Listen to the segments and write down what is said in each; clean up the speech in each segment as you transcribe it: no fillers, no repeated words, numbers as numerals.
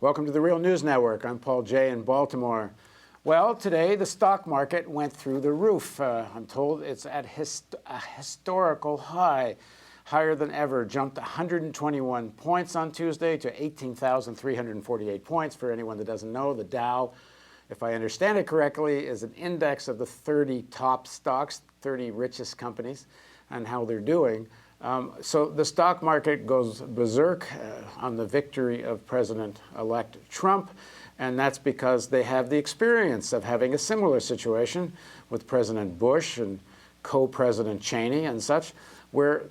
Welcome to the Real News Network. I'm Paul Jay in Baltimore. Well, today the stock market went through the roof. I'm told it's at a historical high, higher than ever. Jumped 121 points on Tuesday to 18,348 points. For anyone that doesn't know, the Dow, if I understand it correctly, is an index of the 30 top stocks, 30 richest companies, and how they're doing. So the stock market goes berserk on the victory of President-elect Trump, and that's because they have the experience of having a similar situation with President Bush and co-President Cheney and such, where,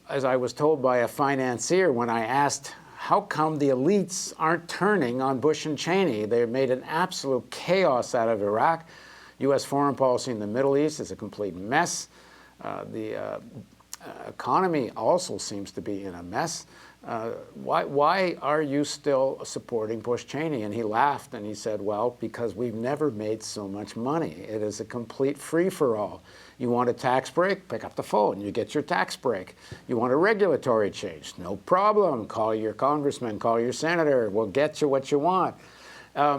as I was told by a financier when I asked, how come the elites aren't turning on Bush and Cheney? They made an absolute chaos out of Iraq. U.S. foreign policy in the Middle East is a complete mess. The economy also seems to be in a mess. Why are you still supporting Bush Cheney? And he laughed and he said, well, because we've never made so much money. It is a complete free-for-all. You want a tax break? Pick up the phone. You get your tax break. You want a regulatory change? No problem. Call your congressman, call your senator. We'll get you what you want.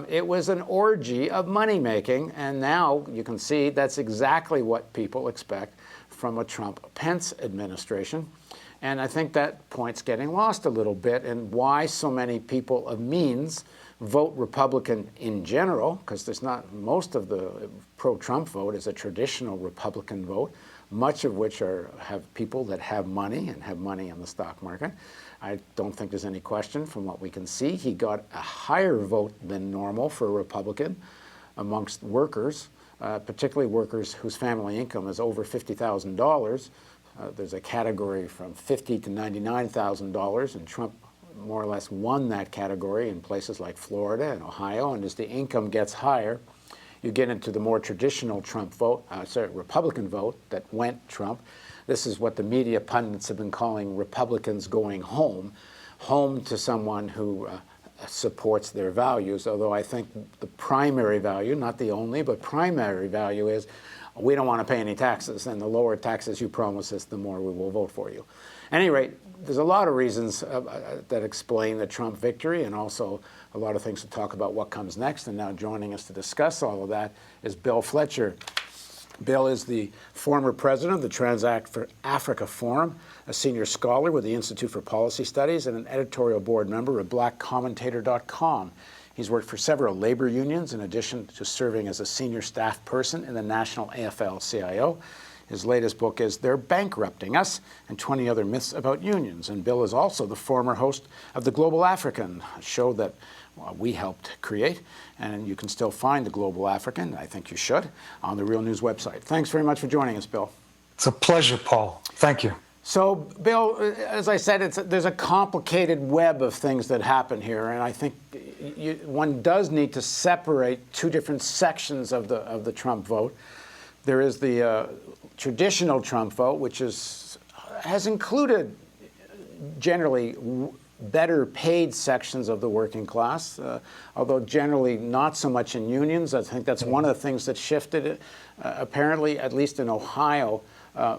It was an orgy of money-making, and now you can see that's exactly what people expect from a Trump-Pence administration. And I think that point's getting lost a little bit in why so many people of means vote Republican in general, because there's not, most of the pro-Trump vote is a traditional Republican vote, much of which have people that have money and have money in the stock market. I don't think there's any question from what we can see. He got a higher vote than normal for a Republican amongst workers, particularly workers whose family income is over $50,000. There's a category from $50,000 to $99,000, and Trump more or less won that category in places like Florida and Ohio. And as the income gets higher, you get into the more traditional Trump vote, Republican vote that went Trump. This is what the media pundits have been calling Republicans going home to someone who supports their values, although I think the primary value, not the only, but primary value is we don't want to pay any taxes, and the lower taxes you promise us, the more we will vote for you. At any rate, there's a lot of reasons that explain the Trump victory, and also a lot of things to talk about what comes next. And now joining us to discuss all of that is Bill Fletcher. Bill is the former president of the Trans-Africa Forum, a senior scholar with the Institute for Policy Studies, and an editorial board member of blackcommentator.com. He's worked for several labor unions in addition to serving as a senior staff person in the National AFL-CIO. His latest book is They're Bankrupting Us, and 20 Other Myths About Unions. And Bill is also the former host of The Global African, a show that we helped create. And you can still find The Global African, I think you should, on the Real News website. Thanks very much for joining us, Bill. It's a pleasure, Paul. Thank you. So, Bill, as I said, there's a complicated web of things that happen here, and I think one does need to separate two different sections of the Trump vote. There is the traditional Trump vote, which has included generally better paid sections of the working class, although generally not so much in unions. I think that's one of the things that shifted. Apparently, at least in Ohio,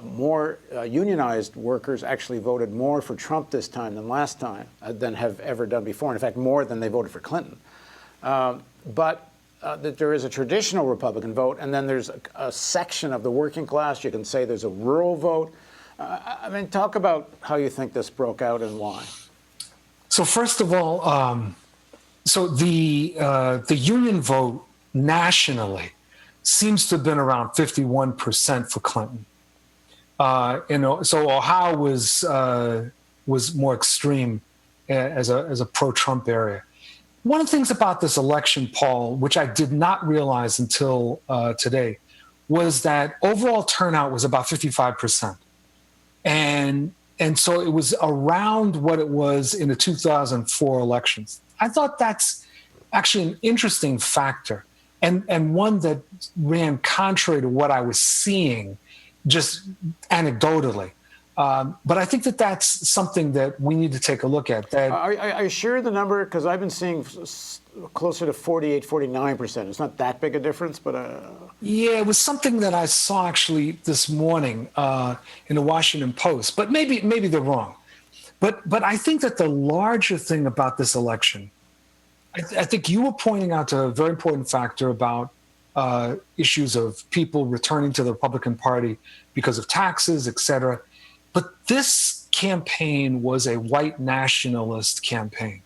more unionized workers actually voted more for Trump this time than last time, than have ever done before. In fact, more than they voted for Clinton. But that there is a traditional Republican vote, and then there's a section of the working class. You can say there's a rural vote. I mean, talk about how you think this broke out and why. So first of all, so the union vote nationally seems to have been around 51% for Clinton. So Ohio was more extreme as a pro-Trump area. One of the things about this election, Paul, which I did not realize until today, was that overall turnout was about 55%. And so it was around what it was in the 2004 elections. I thought that's actually an interesting factor, and one that ran contrary to what I was seeing just anecdotally. But I think that that's something that we need to take a look at. That are you sure the number? Because I've been seeing closer to 48, 49%. It's not that big a difference, but... Yeah, it was something that I saw actually this morning in the Washington Post, but maybe they're wrong. But I think that the larger thing about this election I think you were pointing out a very important factor about issues of people returning to the Republican Party because of taxes, et cetera. But this campaign was a white nationalist campaign.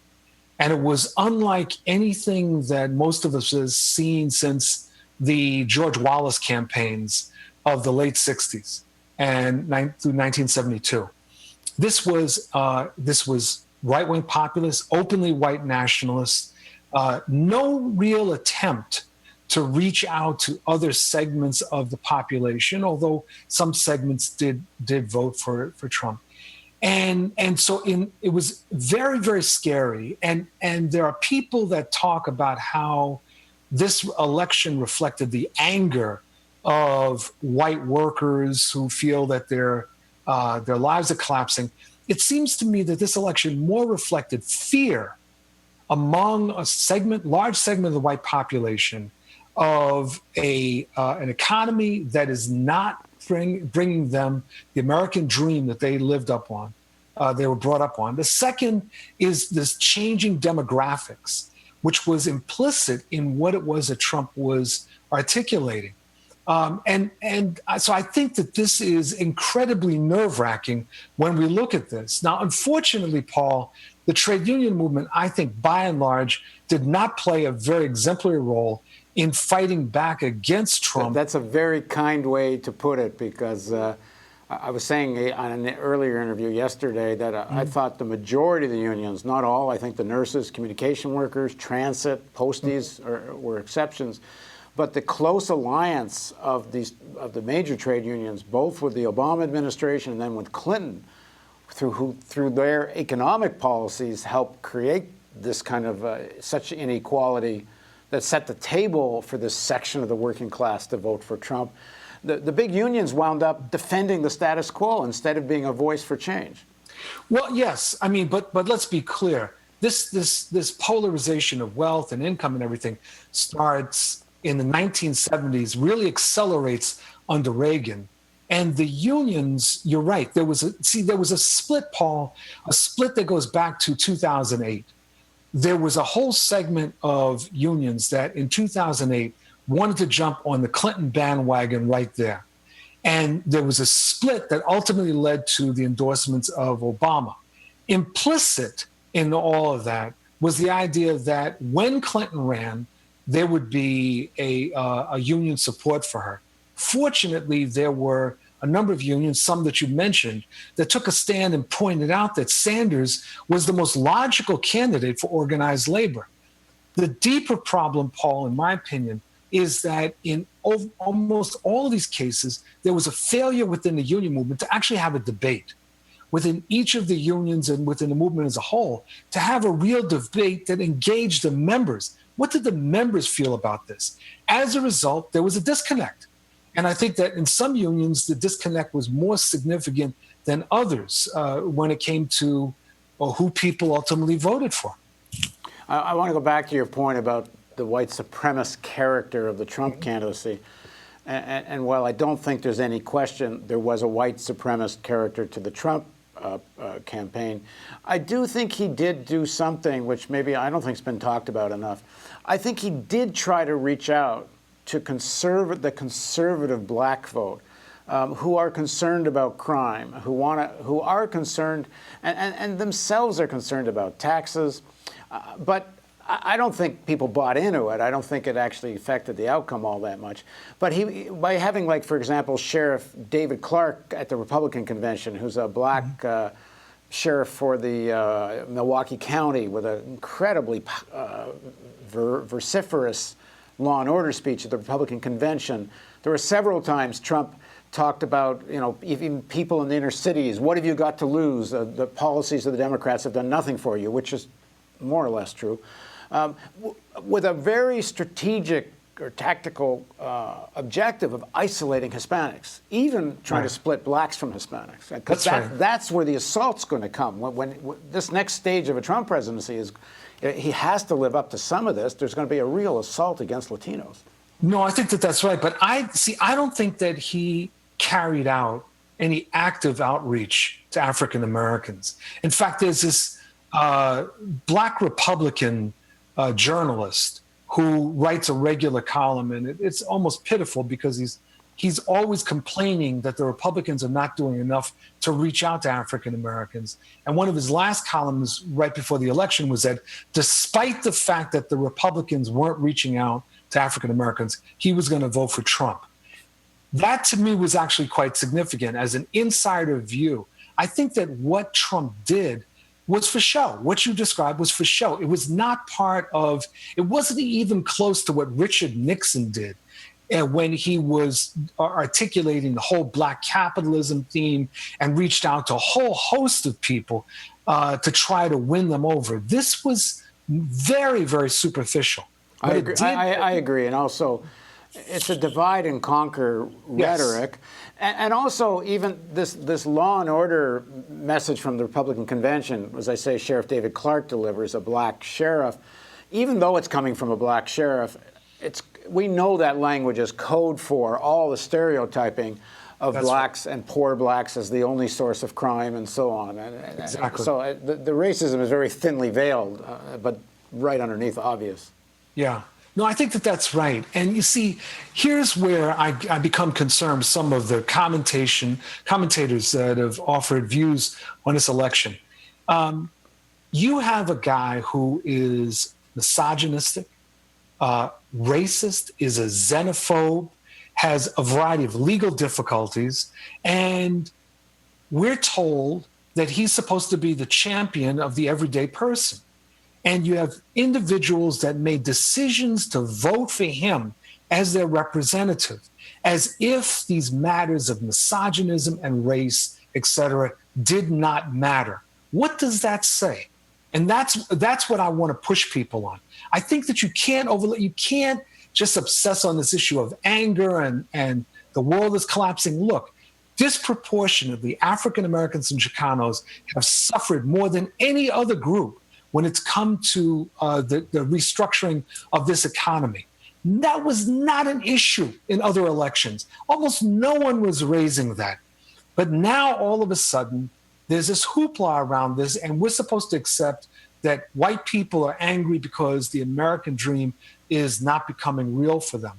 And it was unlike anything that most of us have seen since the George Wallace campaigns of the late 60s and through 1972. This was right-wing populists, openly white nationalists, no real attempt to reach out to other segments of the population, although some segments did vote for Trump. And so it was very, very scary. And there are people that talk about how this election reflected the anger of white workers who feel that their lives are collapsing. It seems to me that this election more reflected fear among a large segment of the white population of an economy that is not bringing them the American dream that they lived up on, they were brought up on. The second is this changing demographics, which was implicit in what it was that Trump was articulating. So I think that this is incredibly nerve-wracking when we look at this. Now, unfortunately, Paul, the trade union movement, I think, by and large, did not play a very exemplary role in fighting back against Trump. That's a very kind way to put it, because I was saying on an earlier interview yesterday that I thought the majority of the unions, not all, I think the nurses, communication workers, transit, posties were exceptions, but the close alliance of the major trade unions, both with the Obama administration and then with Clinton, through their economic policies, helped create this kind of such inequality that set the table for this section of the working class to vote for Trump. The big unions wound up defending the status quo instead of being a voice for change. Well, yes, I mean, but let's be clear. This polarization of wealth and income and everything starts in the 1970s, really accelerates under Reagan. And the unions, you're right, there was a split, Paul, a split that goes back to 2008. There was a whole segment of unions that in 2008 wanted to jump on the Clinton bandwagon right there. And there was a split that ultimately led to the endorsements of Obama. Implicit in all of that was the idea that when Clinton ran, there would be a union support for her. Fortunately, there were a number of unions, some that you mentioned, that took a stand and pointed out that Sanders was the most logical candidate for organized labor. The deeper problem, Paul, in my opinion, is that in almost all of these cases, there was a failure within the union movement to actually have a debate within each of the unions and within the movement as a whole, to have a real debate that engaged the members. What did the members feel about this? As a result, there was a disconnect. And I think that in some unions, the disconnect was more significant than others when it came to who people ultimately voted for. I want to go back to your point about the white supremacist character of the Trump candidacy. And while I don't think there's any question there was a white supremacist character to the Trump campaign, I do think he did do something which maybe I don't think's been talked about enough. I think he did try to reach out to the conservative black vote, who are concerned about crime, who are concerned and themselves are concerned about taxes, but I don't think people bought into it. I don't think it actually affected the outcome all that much. But by having, like, for example, Sheriff David Clark at the Republican convention, who's a black sheriff for the Milwaukee County with an incredibly vociferous law and order speech at the Republican convention. There were several times Trump talked about, even people in the inner cities. What have you got to lose? The policies of the Democrats have done nothing for you, which is more or less true. With a very strategic or tactical objective of isolating Hispanics, even trying to split blacks from Hispanics. Because that's where the assault's going to come. When this next stage of a Trump presidency is, he has to live up to some of this. There's going to be a real assault against Latinos. No, I think that's right. But I don't think that he carried out any active outreach to African Americans. In fact, there's this black Republican journalist who writes a regular column, and it's almost pitiful because he's always complaining that the Republicans are not doing enough to reach out to African Americans. And one of his last columns right before the election was that despite the fact that the Republicans weren't reaching out to African Americans, he was going to vote for Trump. That to me was actually quite significant as an insider view. I think that what Trump did was for show. What you described was for show. It was not part of, it wasn't even close to what Richard Nixon did when he was articulating the whole black capitalism theme and reached out to a whole host of people to try to win them over. This was very, very superficial. I agree. I agree. And also, it's a divide and conquer rhetoric. And also, even this law and order message from the Republican convention, as I say, Sheriff David Clark delivers, a black sheriff. Even though it's coming from a black sheriff, we know that language is code for all the stereotyping of blacks and poor blacks as the only source of crime and so on. Exactly. So the racism is very thinly veiled, but right underneath obvious. Yeah. No, I think that that's right. And you see, here's where I become concerned with some of the commentators that have offered views on this election. You have a guy who is misogynistic, racist, is a xenophobe, has a variety of legal difficulties, and we're told that he's supposed to be the champion of the everyday person. And you have individuals that made decisions to vote for him as their representative, as if these matters of misogynism and race, et cetera, did not matter. What does that say? And that's what I want to push people on. I think that you can't just obsess on this issue of anger and the world is collapsing. Look, disproportionately, African Americans and Chicanos have suffered more than any other group when it's come to the restructuring of this economy. That was not an issue in other elections. Almost no one was raising that. But now all of a sudden, there's this hoopla around this, and we're supposed to accept that white people are angry because the American dream is not becoming real for them.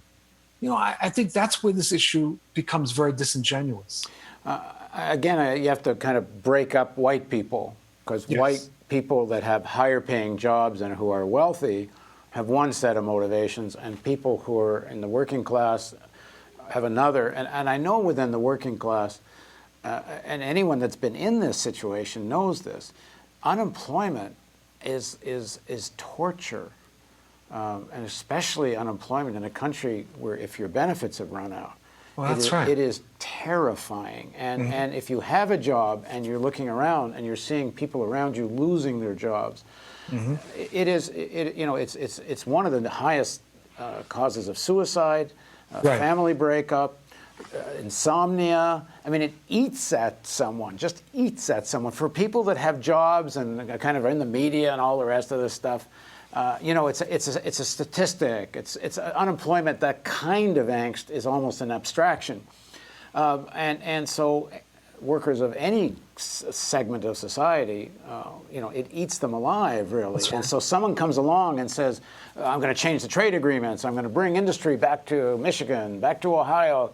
You know, I think that's where this issue becomes very disingenuous. Again, you have to kind of break up white people, because white people that have higher paying jobs and who are wealthy have one set of motivations, and people who are in the working class have another. And I know within the working class, and anyone that's been in this situation knows this, unemployment is torture, and especially unemployment in a country where if your benefits have run out. Well, that's right. It is terrifying. And if you have a job and you're looking around and you're seeing people around you losing their jobs, it's one of the highest causes of suicide, family breakup, insomnia. I mean, it eats at someone, just eats at someone. For people that have jobs and kind of are in the media and all the rest of this stuff, it's a statistic. It's unemployment. That kind of angst is almost an abstraction, and so workers of any segment of society, it eats them alive, really. Right. And so someone comes along and says, "I'm going to change the trade agreements. I'm going to bring industry back to Michigan, back to Ohio."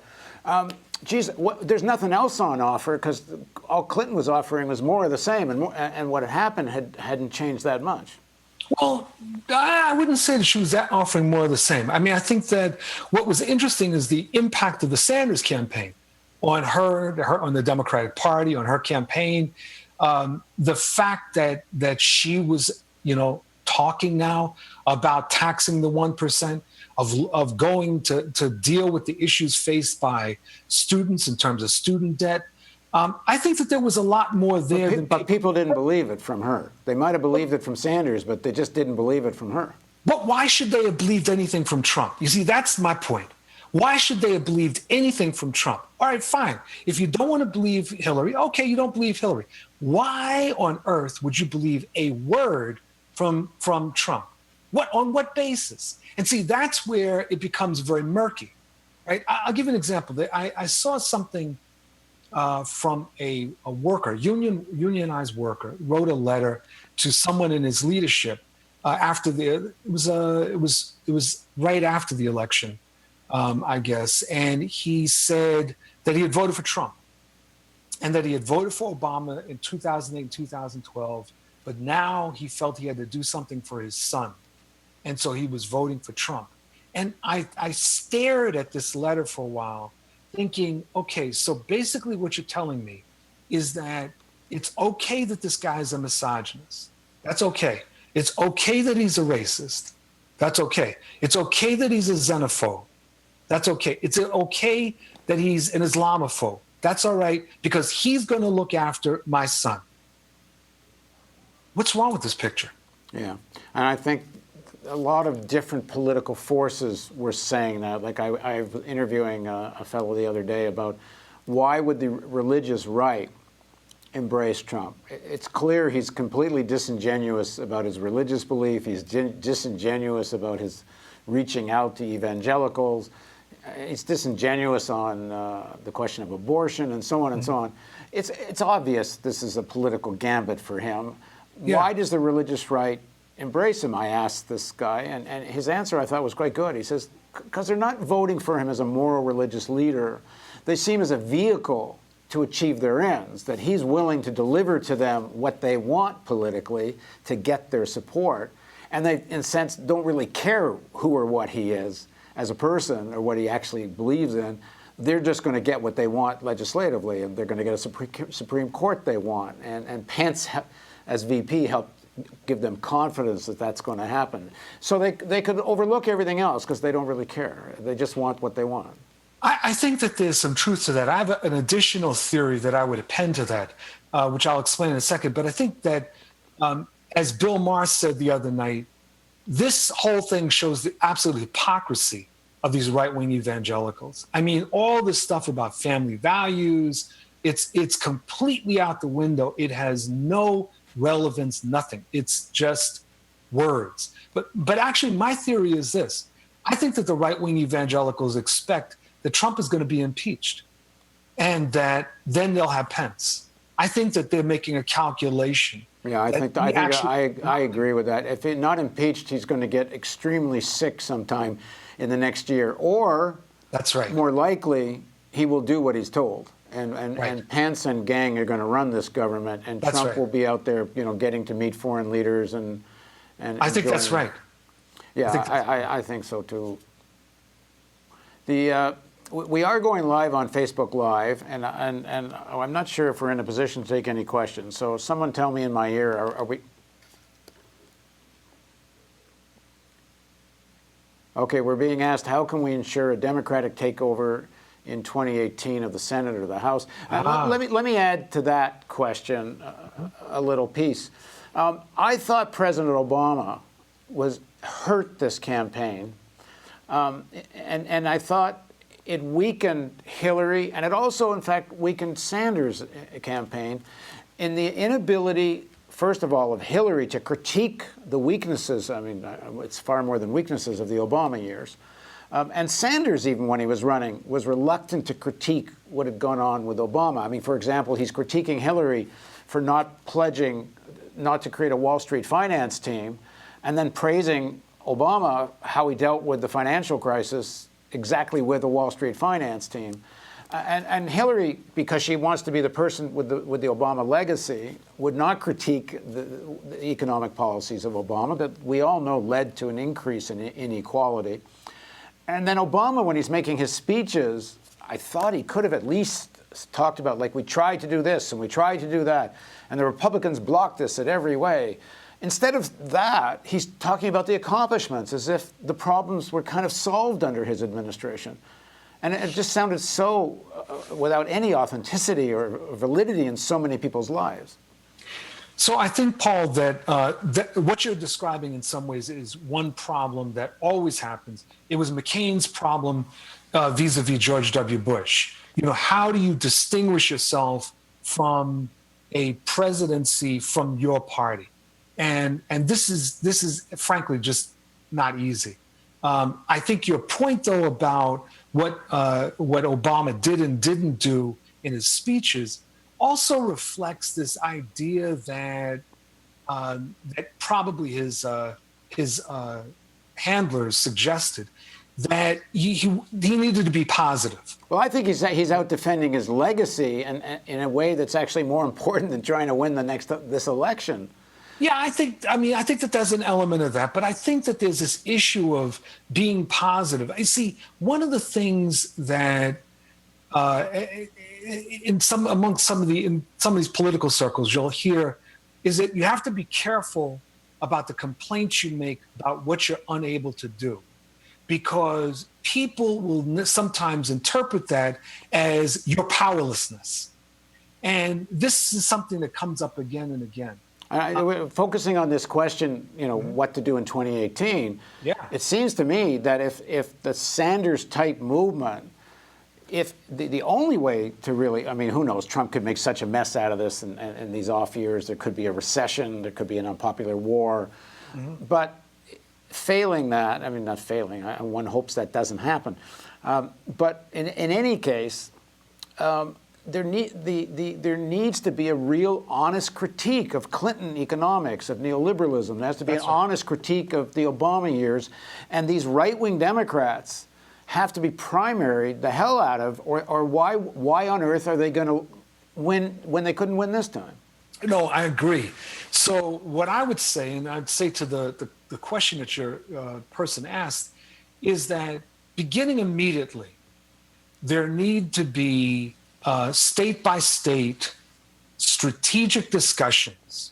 There's nothing else on offer because all Clinton was offering was more of the same, and what had happened hadn't changed that much. Well, I wouldn't say that she was offering more of the same. I mean, I think that what was interesting is the impact of the Sanders campaign on her on the Democratic Party, on her campaign. The fact that she was, talking now about taxing the 1%, of going to deal with the issues faced by students in terms of student debt. I think that there was a lot more there. But people didn't believe it from her. They might have believed it from Sanders, but they just didn't believe it from her. But why should they have believed anything from Trump? You see, that's my point. Why should they have believed anything from Trump? All right, fine. If you don't want to believe Hillary, okay, you don't believe Hillary. Why on earth would you believe a word from Trump? On what basis? And see, that's where it becomes very murky, right? I'll give you an example. I saw something from a worker, unionized worker, wrote a letter to someone in his leadership, after it was right after the election, I guess, and he said that he had voted for Trump and that he had voted for Obama in 2008 and 2012, but now he felt he had to do something for his son, and so he was voting for Trump. And I stared at this letter for a while, thinking, okay, so basically what you're telling me is that it's okay that this guy is a misogynist. That's okay. It's okay that he's a racist. That's okay. It's okay that he's a xenophobe. That's okay. It's okay that he's an Islamophobe. That's all right, because he's going to look after my son. What's wrong with this picture? Yeah. And I think a lot of different political forces were saying that. Like I was interviewing a fellow the other day about why would the religious right embrace Trump. It's clear he's completely disingenuous about his religious belief. He's disingenuous about his reaching out to evangelicals. He's disingenuous on the question of abortion and so on and so on. It's obvious this is a political gambit for him. Yeah. Why does the religious right embrace him? I asked this guy, and his answer I thought was quite good. He says, because they're not voting for him as a moral religious leader. They see him as a vehicle to achieve their ends, that he's willing to deliver to them what they want politically to get their support. And they, in a sense, don't really care who or what he is as a person or what he actually believes in. They're just going to get what they want legislatively, and they're going to get a Supreme Court they want. And Pence, as VP, helped give them confidence that that's going to happen. So they could overlook everything else because they don't really care. They just want what they want. I think that there's some truth to that. I have an additional theory that I would append to that, which I'll explain in a second. But I think that, as Bill Maher said the other night, this whole thing shows the absolute hypocrisy of these right-wing evangelicals. I mean, all this stuff about family values, it's completely out the window. It has no relevance, nothing. It's just words. But actually, my theory is this. I think that the right-wing evangelicals expect that Trump is going to be impeached and that then they'll have Pence. I think that they're making a calculation. Yeah, I agree with that. If he's not impeached, he's going to get extremely sick sometime in the next year. Or, that's right, more likely, he will do what he's told. And right. Pence and gang are going to run this government, and that's Trump right. will be out there, getting to meet foreign leaders and I think that's right. Yeah, I think so too. We are going live on Facebook Live, and I'm not sure if we're in a position to take any questions. So someone tell me in my ear, are we? Okay, we're being asked, how can we ensure a Democratic takeover in 2018 of the Senate or the House? Let me add to that question a little piece. I thought President Obama hurt this campaign, and I thought it weakened Hillary, and it also, in fact, weakened Sanders' campaign in the inability, first of all, of Hillary to critique the weaknesses. I mean, it's far more than weaknesses of the Obama years. And Sanders, even when he was running, was reluctant to critique what had gone on with Obama. I mean, for example, he's critiquing Hillary for not pledging not to create a Wall Street finance team, and then praising Obama, how he dealt with the financial crisis exactly with the Wall Street finance team. And Hillary, because she wants to be the person with the Obama legacy, would not critique the economic policies of Obama that we all know led to an increase in inequality. And then Obama, when he's making his speeches, I thought he could have at least talked about, like, we tried to do this and we tried to do that, and the Republicans blocked this in every way. Instead of that, he's talking about the accomplishments as if the problems were kind of solved under his administration. And it just sounded so without any authenticity or validity in so many people's lives. So I think, Paul, that what you're describing in some ways is one problem that always happens. It was McCain's problem vis-a-vis George W. Bush. How do you distinguish yourself from a presidency from your party? And this is frankly just not easy. I think your point, though, about what Obama did and didn't do in his speeches also reflects this idea that that probably his handlers suggested that he needed to be positive. Well, I think he's out defending his legacy and in a way that's actually more important than trying to win this election. Yeah, I think that there's an element of that, but I think that there's this issue of being positive. I see one of the things that in some of these political circles you'll hear is that you have to be careful about the complaints you make about what you're unable to do, because people will sometimes interpret that as your powerlessness. And this is something that comes up again and again. Focusing on this question, what to do in 2018, yeah. It seems to me that if the Sanders-type movement, if the only way to really, who knows, Trump could make such a mess out of this in these off years. There could be a recession. There could be an unpopular war. Mm-hmm. But failing that, not failing, one hopes that doesn't happen. But in any case, there needs to be a real honest critique of Clinton economics, of neoliberalism. There has to be an honest critique of the Obama years. And these right-wing Democrats have to be primaried the hell out of, or why on earth are they going to win when they couldn't win this time? No, I agree. So what I would say, and I'd say to the question that your person asked, is that beginning immediately, there need to be state-by-state strategic discussions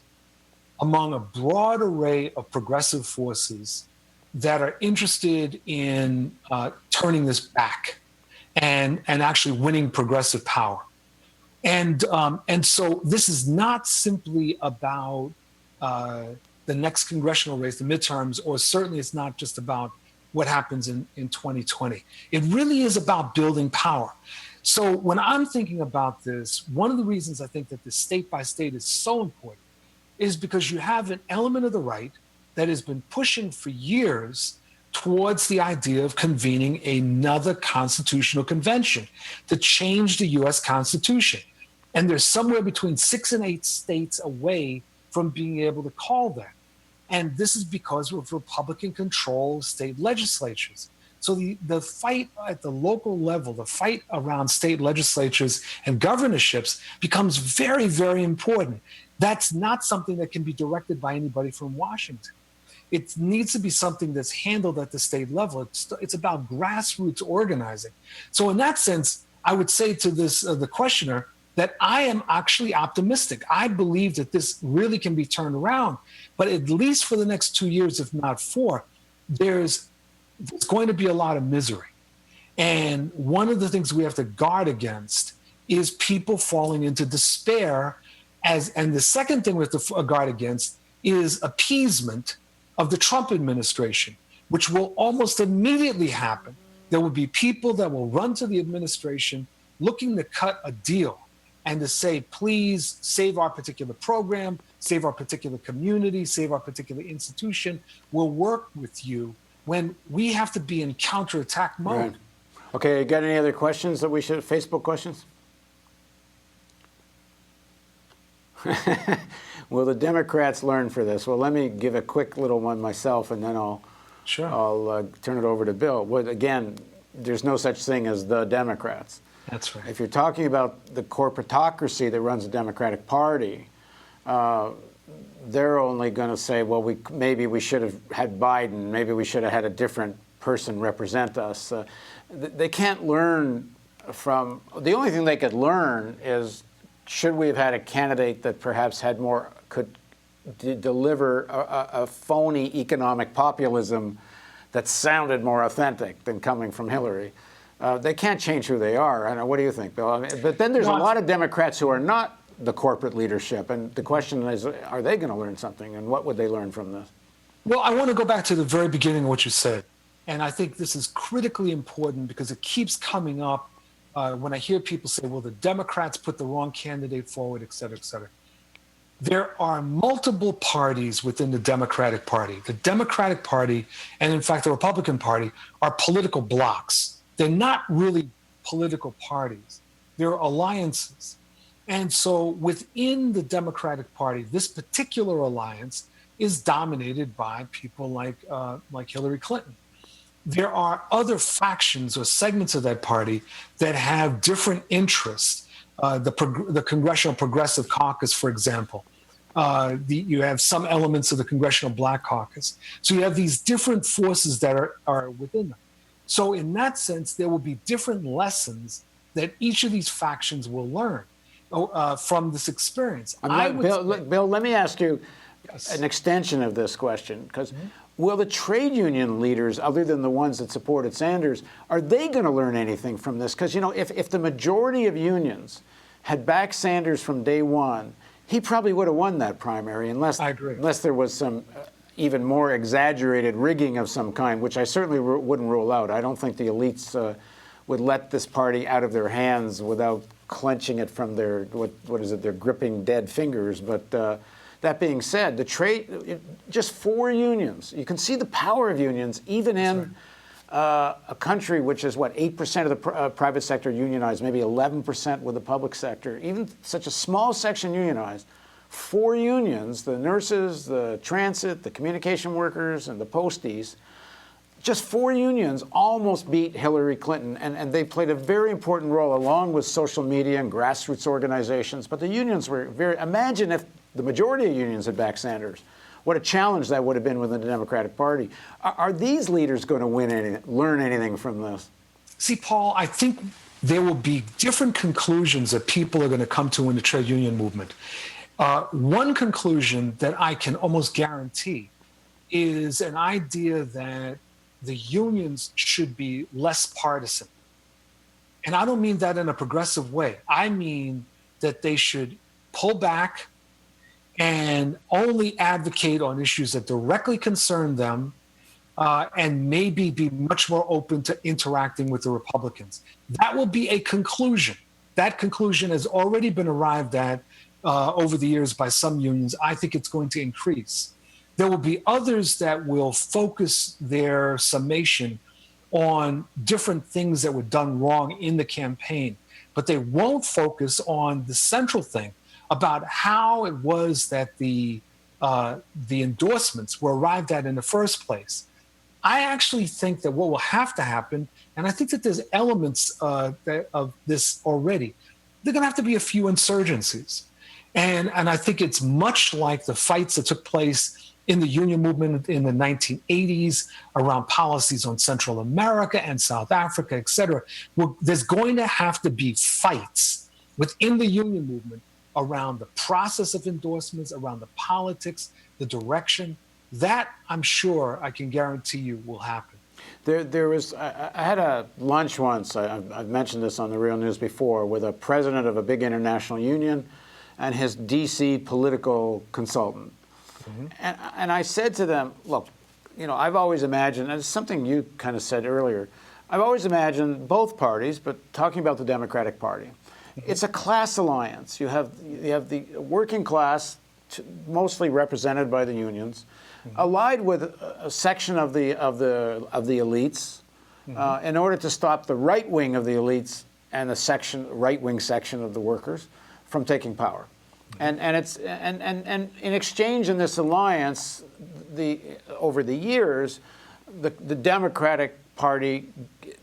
among a broad array of progressive forces that are interested in turning this back and actually winning progressive power. And so this is not simply about the next congressional race, the midterms, or certainly it's not just about what happens in 2020. It really is about building power. So when I'm thinking about this, one of the reasons I think that the state by state is so important is because you have an element of the right that has been pushing for years towards the idea of convening another constitutional convention to change the US Constitution. And they're somewhere between 6 and 8 states away from being able to call that. And this is because of Republican control state legislatures. So the fight at the local level, the fight around state legislatures and governorships becomes very, very important. That's not something that can be directed by anybody from Washington. It needs to be something that's handled at the state level. It's about grassroots organizing. So in that sense, I would say to this the questioner that I am actually optimistic. I believe that this really can be turned around, but at least for the next 2 years, if not 4, there's going to be a lot of misery. And one of the things we have to guard against is people falling into despair. And the second thing we have to guard against is appeasement of the Trump administration, which will almost immediately happen. There will be people that will run to the administration looking to cut a deal and to say, please save our particular program, save our particular community, save our particular institution. We'll work with you, when we have to be in counterattack mode. Right. Okay, got any other questions that we should, Facebook questions? Will the Democrats learn for this? Well, let me give a quick little one myself, and then I'll turn it over to Bill. Well, again, there's no such thing as the Democrats. That's right. If you're talking about the corporatocracy that runs the Democratic Party, they're only going to say, well, maybe we should have had Biden, maybe we should have had a different person represent us. They can't learn from, the only thing they could learn is, should we have had a candidate that perhaps had more, could deliver a phony economic populism that sounded more authentic than coming from Hillary? They can't change who they are. I don't know, what do you think, Bill? But then there's a lot of Democrats who are not the corporate leadership. And the question is, are they going to learn something? And what would they learn from this? Well, I want to go back to the very beginning of what you said. And I think this is critically important because it keeps coming up when I hear people say, well, the Democrats put the wrong candidate forward, et cetera, et cetera. There are multiple parties within the Democratic Party. The Democratic Party, and in fact, the Republican Party, are political blocs. They're not really political parties. They're alliances. And so within the Democratic Party, this particular alliance is dominated by people like Hillary Clinton. There are other factions or segments of that party that have different interests. The Congressional Progressive Caucus, for example. You have some elements of the Congressional Black Caucus. So you have these different forces that are within them. So in that sense, there will be different lessons that each of these factions will learn from this experience. Bill, let me ask you an extension of this question, because will the trade union leaders, other than the ones that supported Sanders, are they going to learn anything from this? Because, if the majority of unions had backed Sanders from day one, he probably would have won that primary, unless there was some even more exaggerated rigging of some kind, which I certainly wouldn't rule out. I don't think the elites would let this party out of their hands without clenching it from their, their gripping dead fingers. But that being said, just 4 unions. You can see the power of unions, even in a country which is, 8% of the private sector unionized, maybe 11% with the public sector. Even such a small section unionized, 4 unions, the nurses, the transit, the communication workers, and the posties, just 4 unions almost beat Hillary Clinton, and they played a very important role along with social media and grassroots organizations. But the unions were imagine if the majority of unions had backed Sanders. What a challenge that would have been within the Democratic Party. Are these leaders going to learn anything from this? See, Paul, I think there will be different conclusions that people are going to come to in the trade union movement. One conclusion that I can almost guarantee is an idea that the unions should be less partisan. And I don't mean that in a progressive way. I mean that they should pull back and only advocate on issues that directly concern them, and maybe be much more open to interacting with the Republicans. That will be a conclusion. That conclusion has already been arrived at over the years by some unions. I think it's going to increase. There will be others that will focus their summation on different things that were done wrong in the campaign, but they won't focus on the central thing about how it was that the endorsements were arrived at in the first place. I actually think that what will have to happen, and I think that there's elements of this already, there are going to have to be a few insurgencies. And I think it's much like the fights that took place in the union movement in the 1980s around policies on Central America and South Africa, et cetera. Well, there's going to have to be fights within the union movement around the process of endorsements, around the politics, the direction. That, I'm sure, I can guarantee you will happen. I had a lunch once, I've mentioned this on the Real News before, with a president of a big international union and his DC political consultant. Mm-hmm. And I said to them, look, I've always imagined, and it's something you kind of said earlier, I've always imagined both parties, but talking about the Democratic Party, it's a class alliance. You have the working class, mostly represented by the unions, allied with a section of the elites, in order to stop the right wing of the elites and the right wing section of the workers from taking power. And in exchange in this alliance, over the years, the Democratic Party,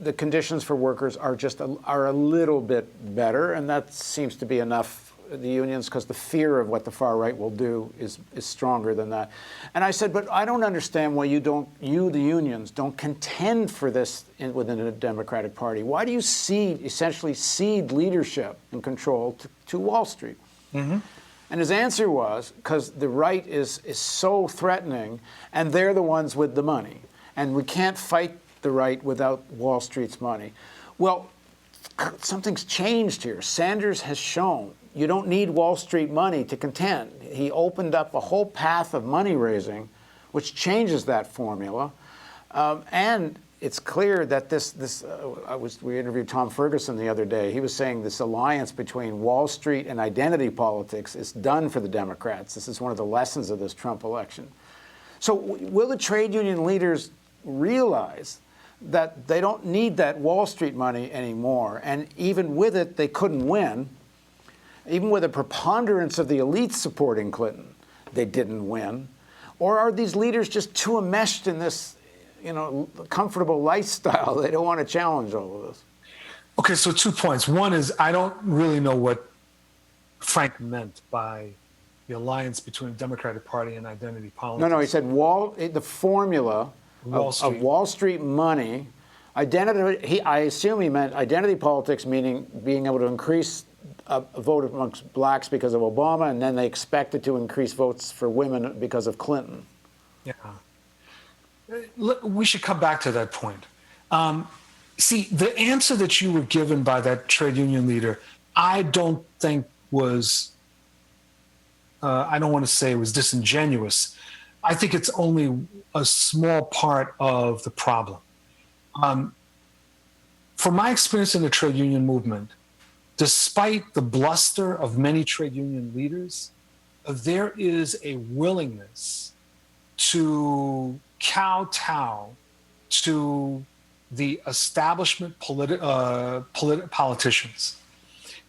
the conditions for workers are a little bit better, and that seems to be enough. The unions, because the fear of what the far right will do is stronger than that. And I said, but I don't understand why the unions, don't contend for this within the Democratic Party. Why do you essentially cede leadership and control to Wall Street? Mm-hmm. And his answer was, because the right is so threatening, and they're the ones with the money, and we can't fight the right without Wall Street's money. Well, something's changed here. Sanders has shown you don't need Wall Street money to contend. He opened up a whole path of money raising, which changes that formula. And it's clear that we interviewed Tom Ferguson the other day. He was saying this alliance between Wall Street and identity politics is done for the Democrats. This is one of the lessons of this Trump election. So will the trade union leaders realize that they don't need that Wall Street money anymore? And even with it, they couldn't win. Even with a preponderance of the elites supporting Clinton, they didn't win. Or are these leaders just too enmeshed in this, comfortable lifestyle? They don't want to challenge all of this. Okay, so 2 points. One is I don't really know what Frank meant by the alliance between the Democratic Party and identity politics. No, he said the formula of Wall Street money, identity. I assume he meant identity politics, meaning being able to increase a vote amongst blacks because of Obama, and then they expected to increase votes for women because of Clinton. Yeah. We should come back to that point. See, the answer that you were given by that trade union leader, I don't think was, I don't want to say it was disingenuous. I think it's only a small part of the problem. From my experience in the trade union movement, despite the bluster of many trade union leaders, there is a willingness to kowtow to the establishment politicians.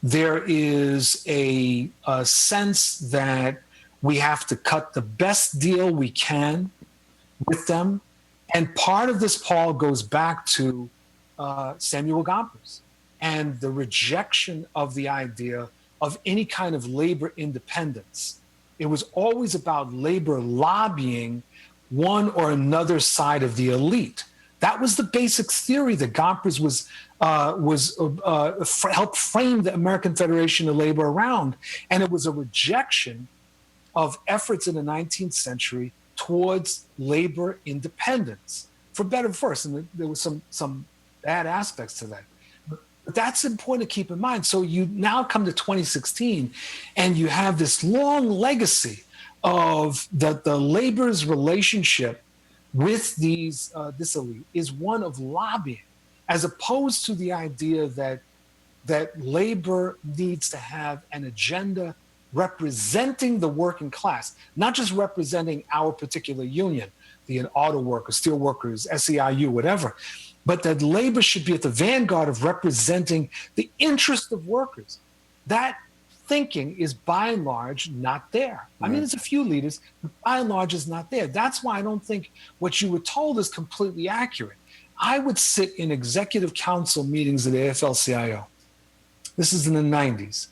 There is a sense that we have to cut the best deal we can with them. And part of this, Paul, goes back to Samuel Gompers and the rejection of the idea of any kind of labor independence. It was always about labor lobbying one or another side of the elite. That was the basic theory that Gompers helped frame the American Federation of Labor around. And it was a rejection of efforts in the 19th century towards labor independence, for better or worse. And there was some bad aspects to that. But that's important to keep in mind. So you now come to 2016, and you have this long legacy of the labor's relationship with this elite is one of lobbying, as opposed to the idea that labor needs to have an agenda representing the working class, not just representing our particular union, the auto workers, steel workers, SEIU, whatever, but that labor should be at the vanguard of representing the interest of workers. That thinking is by and large not there. I mean, there's a few leaders, but by and large is not there. That's why I don't think what you were told is completely accurate. I would sit in executive council meetings at AFL-CIO. This is in the 90s.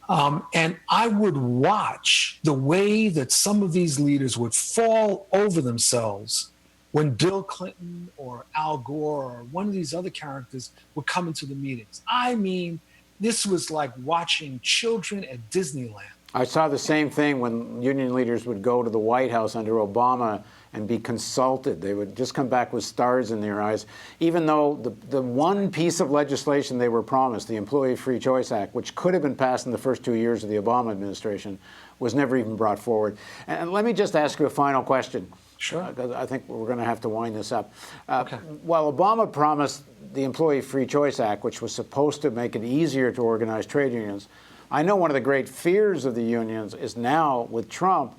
And I would watch the way that some of these leaders would fall over themselves when Bill Clinton or Al Gore or one of these other characters would come into the meetings. I mean, this was like watching children at Disneyland. I saw the same thing when union leaders would go to the White House under Obama and be consulted. They would just come back with stars in their eyes, even though the one piece of legislation they were promised, the Employee Free Choice Act, which could have been passed in the first 2 years of the Obama administration, was never even brought forward. And let me just ask you a final question. Sure. I think we're going to have to wind this up. Okay. While Obama promised the Employee Free Choice Act, which was supposed to make it easier to organize trade unions, I know one of the great fears of the unions is now with Trump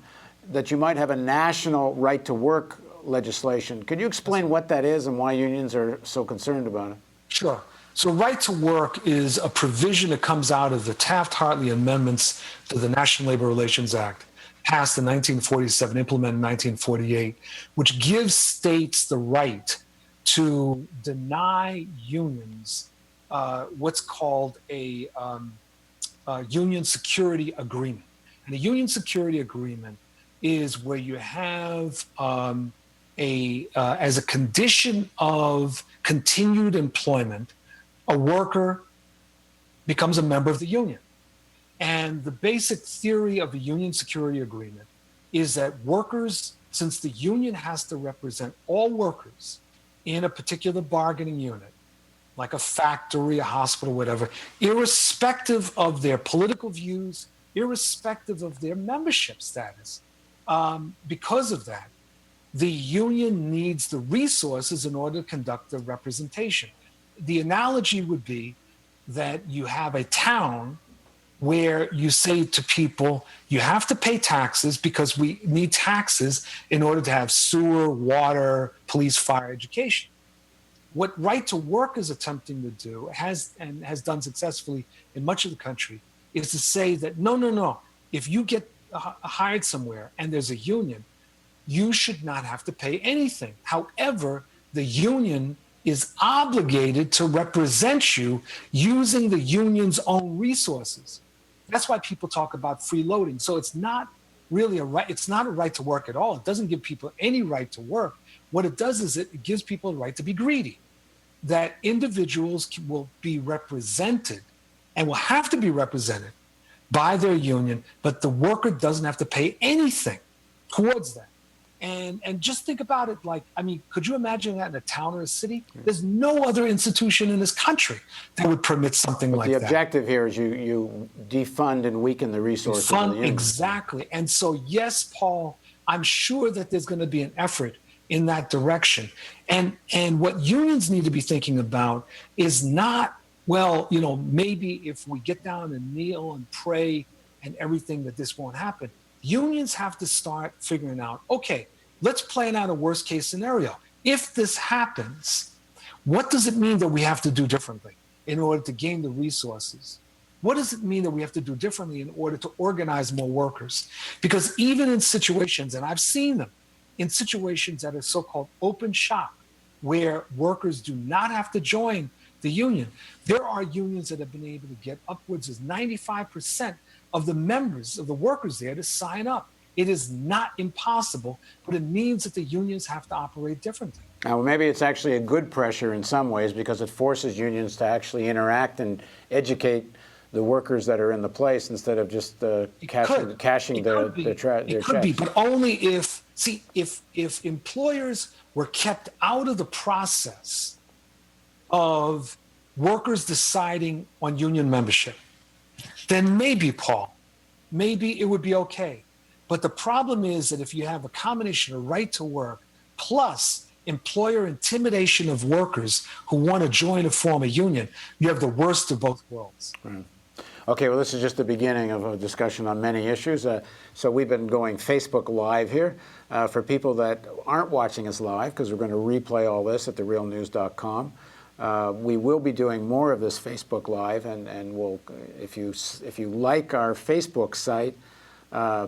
that you might have a national right to work legislation. Could you explain what that is and why unions are so concerned about it? Sure. So right to work is a provision that comes out of the Taft-Hartley amendments to the National Labor Relations Act, passed in 1947, implemented in 1948, which gives states the right to deny unions what's called a union security agreement. And a union security agreement is where you have as a condition of continued employment, a worker becomes a member of the union. And the basic theory of a union security agreement is that workers, since the union has to represent all workers in a particular bargaining unit, like a factory, a hospital, whatever, irrespective of their political views, irrespective of their membership status, because of that, the union needs the resources in order to conduct the representation. The analogy would be that you have a town where you say to people, you have to pay taxes because we need taxes in order to have sewer, water, police, fire, education. What Right to Work is attempting to do, has done successfully in much of the country, is to say that no. If you get hired somewhere and there's a union, you should not have to pay anything. However, the union is obligated to represent you using the union's own resources. That's why people talk about freeloading. So it's not really a right. It's not a right to work at all. It doesn't give people any right to work. What it does is it gives people a right to be greedy, that individuals will be represented and will have to be represented by their union, but the worker doesn't have to pay anything towards that. And just think about it like, I mean, could you imagine that in a town or a city? There's no other institution in this country that would permit something like that. The objective here is you defund and weaken the resources of the union. Exactly. And so, yes, Paul, I'm sure that there's going to be an effort in that direction. And what unions need to be thinking about is not, well, you know, maybe if we get down and kneel and pray and everything that this won't happen. Unions have to start figuring out, okay, let's plan out a worst case scenario. If this happens, what does it mean that we have to do differently in order to gain the resources? What does it mean that we have to do differently in order to organize more workers? Because even in situations, and I've seen them, in situations that are so-called open shop, where workers do not have to join the union, there are unions that have been able to get upwards of 95% of the members, of the workers there to sign up. It is not impossible, but it means that the unions have to operate differently. Well, maybe it's actually a good pressure in some ways because it forces unions to actually interact and educate the workers that are in the place instead of just cashing their checks. It could be, but only if, see, if employers were kept out of the process of workers deciding on union membership, then maybe, Paul, maybe it would be okay. But the problem is that if you have a combination of right to work plus employer intimidation of workers who want to join or form a union, you have the worst of both worlds. Right. Okay, well, this is just the beginning of a discussion on many issues. So we've been going Facebook Live here. For people that aren't watching us live, because we're going to replay all this at therealnews.com. We will be doing more of this Facebook Live, and we'll, if you like our Facebook site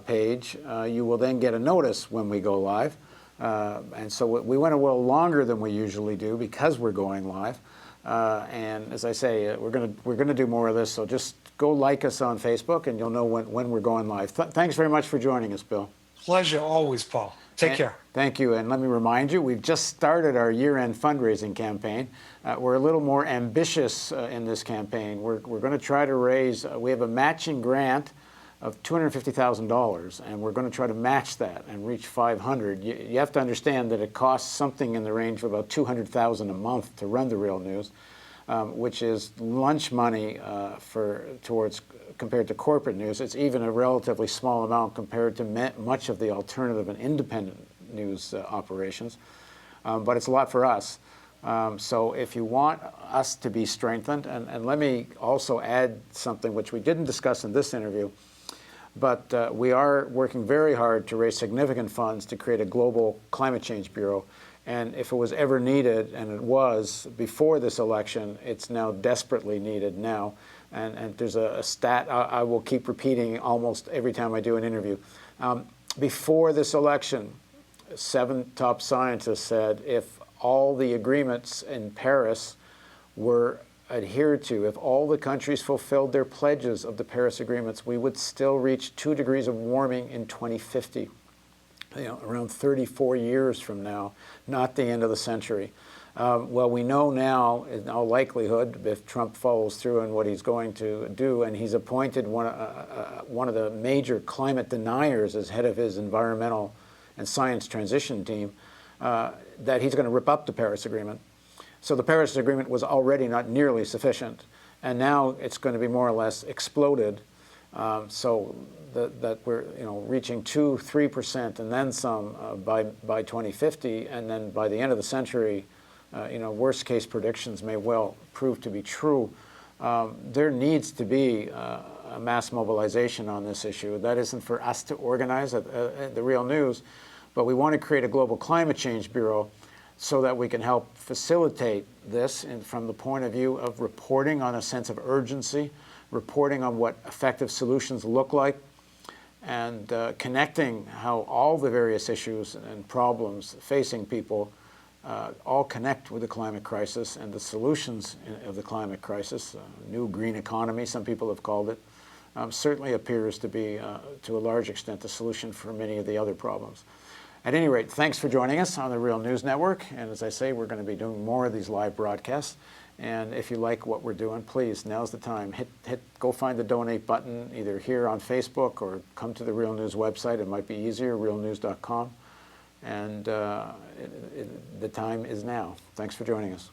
page, you will then get a notice when we go live. And so we went a little longer than we usually do because we're going live. And as I say, we're gonna do more of this. So just go like us on Facebook, and you'll know when we're going live. Thanks very much for joining us, Bill. Pleasure always, Paul. Take care. Thank you. And let me remind you, we've just started our year-end fundraising campaign. We're a little more ambitious in this campaign. We're going to try to raise, we have a matching grant of $250,000, and we're going to try to match that and reach 500. You have to understand that it costs something in the range of about $200,000 a month to run the Real News, which is lunch money compared to corporate news. It's even a relatively small amount compared to much of the alternative and independent news operations, but it's a lot for us. So if you want us to be strengthened, and let me also add something which we didn't discuss in this interview, but we are working very hard to raise significant funds to create a global climate change bureau. And if it was ever needed, and it was before this election, it's now desperately needed now. And there's a stat I will keep repeating almost every time I do an interview. Before this election, 7 top scientists said if all the agreements in Paris were adhered to, if all the countries fulfilled their pledges of the Paris agreements, we would still reach 2 degrees of warming in 2050. Around 34 years from now, not the end of the century. Well, we know now, in all likelihood, if Trump follows through on what he's going to do, and he's appointed one of the major climate deniers as head of his environmental and science transition team, that he's going to rip up the Paris Agreement. So the Paris Agreement was already not nearly sufficient, and now it's going to be more or less exploded. So that we're reaching 2-3% and then some by 2050, and then by the end of the century, worst case predictions may well prove to be true. There needs to be a mass mobilization on this issue. That isn't for us to organize at the Real News, but we want to create a global climate change bureau so that we can help facilitate this from the point of view of reporting on a sense of urgency, reporting on what effective solutions look like, and connecting how all the various issues and problems facing people all connect with the climate crisis and the solutions of the climate crisis. New green economy, some people have called it, certainly appears to be, to a large extent, the solution for many of the other problems. At any rate, thanks for joining us on the Real News Network. And as I say, we're going to be doing more of these live broadcasts. And if you like what we're doing, please, now's the time. Go find the donate button either here on Facebook or come to the Real News website. It might be easier, realnews.com. And the time is now. Thanks for joining us.